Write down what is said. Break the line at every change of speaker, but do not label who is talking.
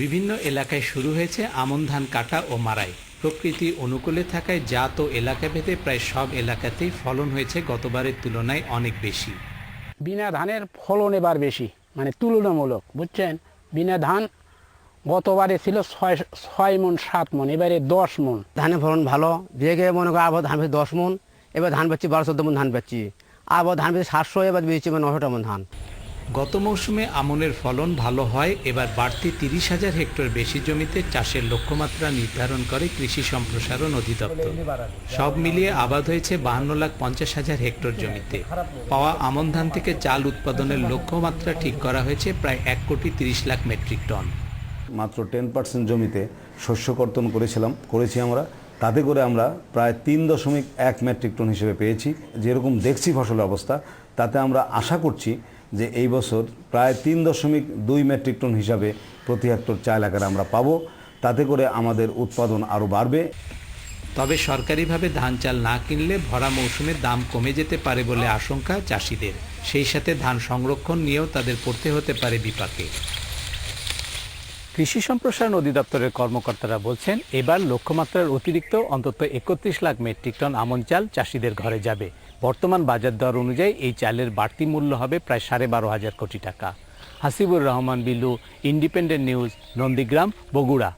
বিভিন্ন এলাকায় শুরু হয়েছে আমন ধান কাটা ও মাড়াই। প্রকৃতি অনুকূলে থাকায় জাত ও এলাকা ভেদে প্রায় সব এলাকাতেই ফলন হয়েছে গতবারের তুলনায় অনেক বেশি।
বিনা ধানের ফলন এবার বেশি, মানে তুলনামূলক, বুঝছেন। বিনা ধান গতবারে ছিল 6 মণ 7 মণ, এবারে 10 মণ।
ধানের ফলন ভালো, বিঘে মনে করো আবার ধান বেশি 10 মণ, এবার ধান পাচ্ছি 12-14 মণ ধান পাচ্ছি। আবার ধান বেশি 700, এবার বেশি 900 মণ ধান।
গত মৌসুমে আমনের ফলন ভালো হয় এবার বাড়তি 30,000 হেক্টর বেশি জমিতে চাষের লক্ষ্যমাত্রা নির্ধারণ করে কৃষি সম্প্রসারণ অধিদপ্তর। সব মিলিয়ে আবাদ হয়েছে 52,50,000 হেক্টর জমিতে। পাওয়া আমন ধান থেকে চাল উৎপাদনের লক্ষ্যমাত্রা ঠিক করা হয়েছে প্রায় 1,30,00,000 মেট্রিক টন।
মাত্র 10% জমিতে শস্য কর্তন করেছি আমরা, তাতে করে আমরা প্রায় 3.1 মেট্রিক টন হিসেবে পেয়েছি। যেরকম দেখছি ফসলের অবস্থা, তাতে আমরা আশা করছি যে এই বছর প্রায় 3.2 মেট্রিক টন হিসাবে প্রতি হেক্টর চাল আকারে আমরা পাবো। তাতে করে আমাদের উৎপাদন আরও বাড়বে।
তবে সরকারিভাবে ধান চাল না কিনলে ভরা মৌসুমে দাম কমে যেতে পারে বলে আশঙ্কা চাষিদের। সেই সাথে ধান সংরক্ষণ নিয়েও তাদের পড়তে হতে পারে বিপাকে। কৃষি সম্প্রসারণ অধিদপ্তরের কর্মকর্তারা বলছেন, এবার লক্ষ্যমাত্রার অতিরিক্ত অন্তত 31 লাখ মেট্রিক টন আমন চাল চাষিদের ঘরে যাবে। বর্তমান বাজার দর অনুযায়ী এই চালের বাড়তি মূল্য হবে প্রায় 12,500 কোটি টাকা। Hasibur Rahman Bilu, independent news, Nandigram, Bogura.